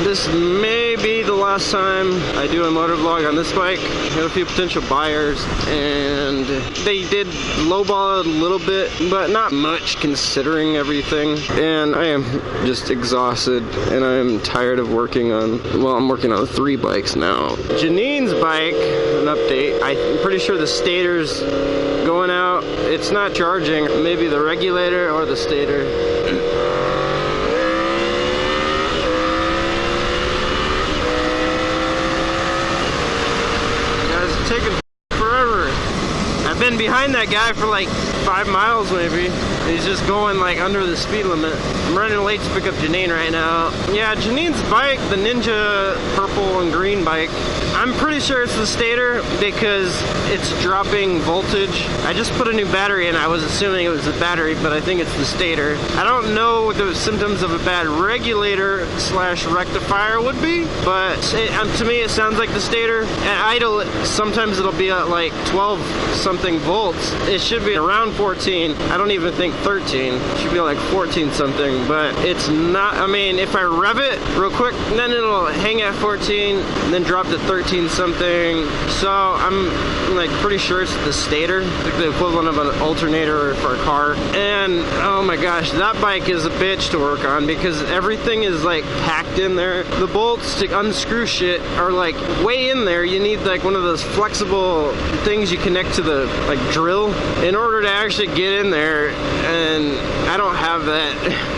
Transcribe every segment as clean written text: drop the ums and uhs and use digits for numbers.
this may be the last time I do a motovlog on this bike. I have a few potential buyers, and they did lowball it a little bit, but not much considering everything. And I am just exhausted, and I'm tired of working on, well, I'm working on 3 bikes now. Janine's bike, an update. I'm pretty sure the stator's going out. It's not charging. Maybe the regulator or the stator. Guys, it's taking forever. I've been behind that guy for like 5 miles maybe. He's just going like under the speed limit. I'm running late to pick up Janine right now. Yeah, Janine's bike, the Ninja purple and green bike, I'm pretty sure it's the stator because it's dropping voltage. I just put a new battery in. I was assuming it was the battery, but I think it's the stator. I don't know what the symptoms of a bad regulator slash rectifier would be, but to me it sounds like the stator. At idle, sometimes it'll be at like 12 something volts. It should be around 14. I don't even think 13. It should be like 14 something, but it's not. I mean, if I rev it real quick, then it'll hang at 14 and then drop to 13 something. So I'm like pretty sure it's the stator, like the equivalent of an alternator for a car. And oh my gosh, that bike is a bitch to work on because everything is like packed in there. The bolts to unscrew shit are like way in there. You need like one of those flexible things you connect to the like drill in order to actually get in there, and I don't have that.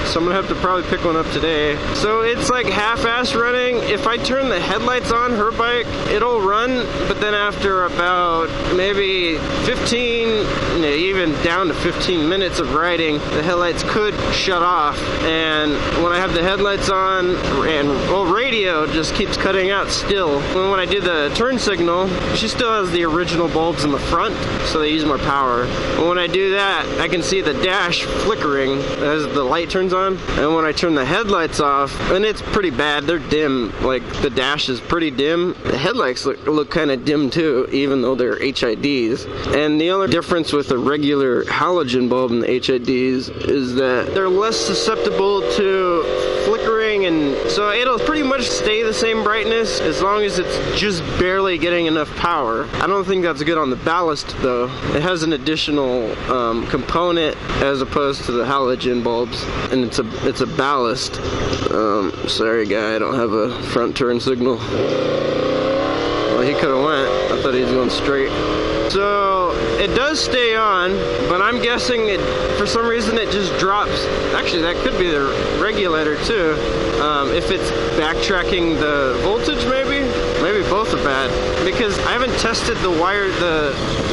So I'm gonna have to probably pick one up today. So it's like half-ass running. If I turn the headlights on her bike, it'll run, but then after about maybe 15, even down to 15 minutes of riding, the headlights could shut off. And when I have the headlights on, and well, radio just keeps cutting out still. When I do the turn signal, she still has the original bulbs in the front, so they use more power. But when I do that, I can see the dash flickering as the light turns on. And when I turn the headlights off, and it's pretty bad, they're dim, like the dash is pretty dim. The headlights look kind of dim too, even though they're HIDs. And the other difference with a regular halogen bulb and the HIDs is that they're less susceptible to flickering, and so it'll pretty much stay the same brightness as long as it's just barely getting enough power. I don't think that's good on the ballast though. It has an additional component as opposed to the halogen bulbs, and it's a ballast. Sorry guy, I don't have a front turn signal. Well, he could have went. I thought he was going straight. So it does stay on, but I'm guessing it, for some reason it just drops. Actually, that could be the regulator too. If it's backtracking the voltage, maybe both are bad, because I haven't tested the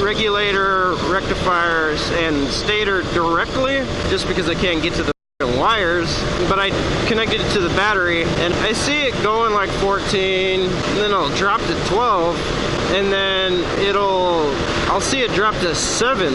regulator, rectifiers, and stator directly, just because I can't get to the wires, but I connected it to the battery, and I see it going like 14, and then it'll drop to 12, and then I'll see it drop to 7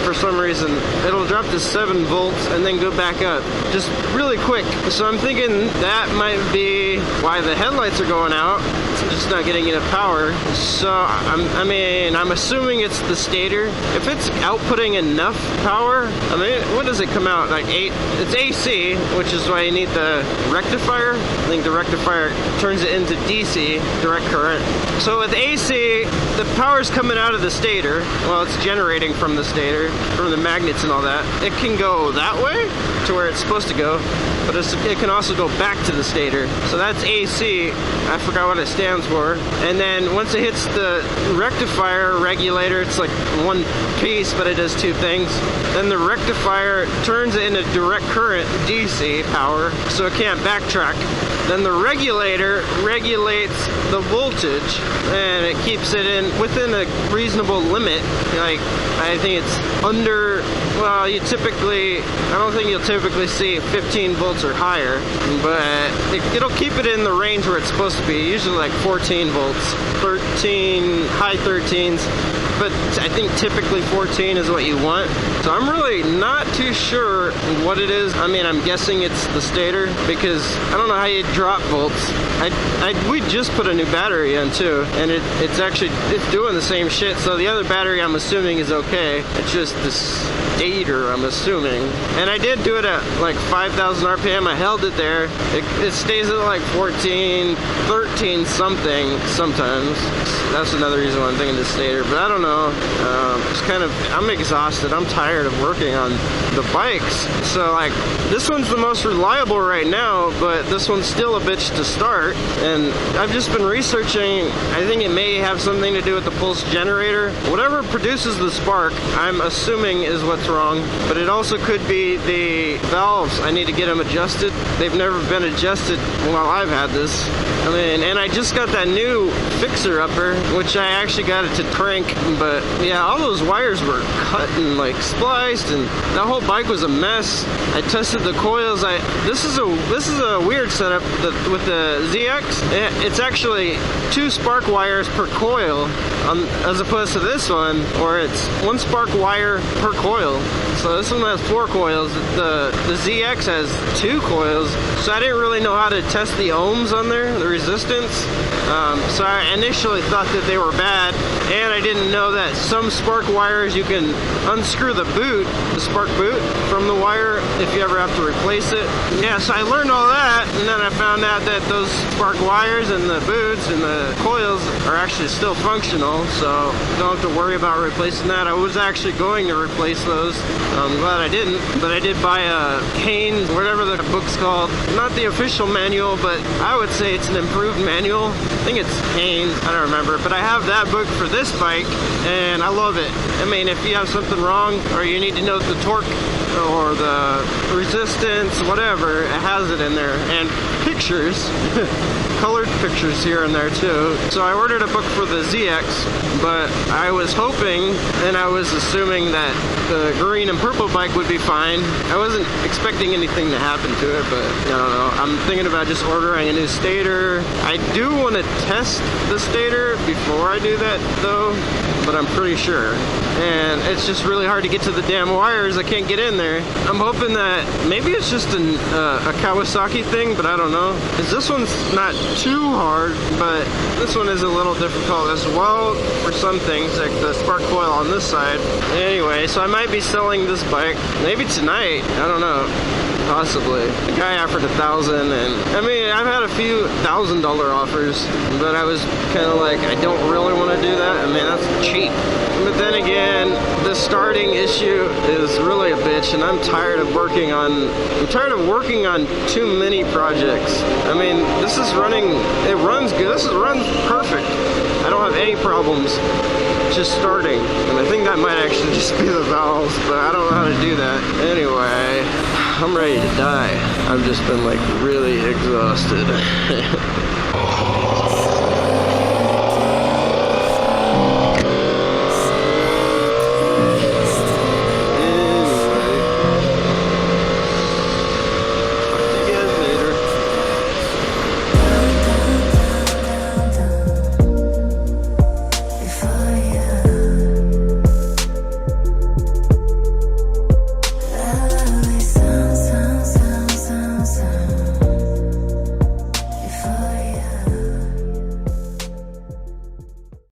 for some reason. It'll drop to 7 volts and then go back up just really quick. So I'm thinking that might be why the headlights are going out. It's just not getting enough power. So I'm assuming it's the stator. If it's outputting enough power, I mean, what does it come out like 8? It's AC, which is why you need the rectifier. I think the rectifier turns it into DC, direct current. So with AC, the power's coming out of the stator. Well, it's generating from the stator, from the magnets and all that. It can go that way to where it's supposed to go, but it can also go back to the stator. So that's AC. I forgot what it stands for. And then once it hits the rectifier regulator, it's like one piece, but it does 2 things. Then the rectifier turns it into direct current, DC power, so it can't backtrack. Then the regulator regulates the voltage, and it keeps it within a reasonable limit. Like, I think it's under, well, I don't think you'll typically see 15 volts or higher, but it'll keep it in the range where it's supposed to be, usually like 14 volts, 13, high 13s. But I think typically 14 is what you want. So I'm really not too sure what it is. I mean, I'm guessing it's the stator, because I don't know how you drop volts. We just put a new battery in too, and it's doing the same shit. So the other battery, I'm assuming, is okay. It's just the stator, I'm assuming. And I did do it at like 5,000 RPM. I held it there. It stays at like 14, 13 something sometimes. That's another reason why I'm thinking the stator, but I don't know. I'm exhausted. I'm tired of working on the bikes. So like, this one's the most reliable right now, but this one's still a bitch to start. And I've just been researching. I think it may have something to do with the pulse generator. Whatever produces the spark, I'm assuming is what's wrong. But it also could be the valves. I need to get them adjusted. They've never been adjusted while I've had this. I mean, and I just got that new fixer upper, which I actually got it to crank. But yeah, all those wires were cut and like spliced, and that whole bike was a mess. I tested the coils. This is a weird setup with the ZX. It's actually 2 spark wires per coil, as opposed to this one, where it's 1 spark wire per coil. So this one has 4 coils. The ZX has 2 coils. So I didn't really know how to test the ohms on there, the resistance. So I initially thought that they were bad, and I didn't know that some spark wires you can unscrew the boot, the spark boot, from the wire if you ever have to replace it. Yeah, so I learned all that, and then I found out that those spark wires and the boots and the coils are actually still functional, so don't have to worry about replacing that. I was actually going to replace those. I'm glad I didn't, but I did buy a Haynes, whatever the book's called. Not the official manual, but I would say it's an improved manual. I think it's Haynes, I don't remember, but I have that book for this bike, and I love it. I mean, if you have something wrong, or you need to know the torque, or the resistance, whatever, it has it in there. And pictures, colored pictures here and there too. So I ordered a book for the ZX, but I was hoping, and I was assuming that the green and purple bike would be fine. I wasn't expecting anything to happen to it, but I don't know. I'm thinking about just ordering a new stator. I do want to test the stator before I do that though, but I'm pretty sure. And it's just really hard to get to the damn wires. I can't get in there. I'm hoping that maybe it's just a Kawasaki thing, but I don't know. Because this one's not too hard, but this one is a little difficult as well for some things, like the spark coil on this side. Anyway, so I might be selling this bike maybe tonight. I don't know. Possibly. The guy offered $1,000, and I mean, I've had a few $1,000 offers, but I was kind of like, I don't really want to do that. I mean, that's cheap. But then again, the starting issue is really a bitch, and I'm tired of working on too many projects. I mean, this is running, it runs good. This runs perfect. I don't have any problems just starting, and I think that might actually just be the valves, but I don't know how to do that. Anyway, I'm ready to die. I've just been like really exhausted.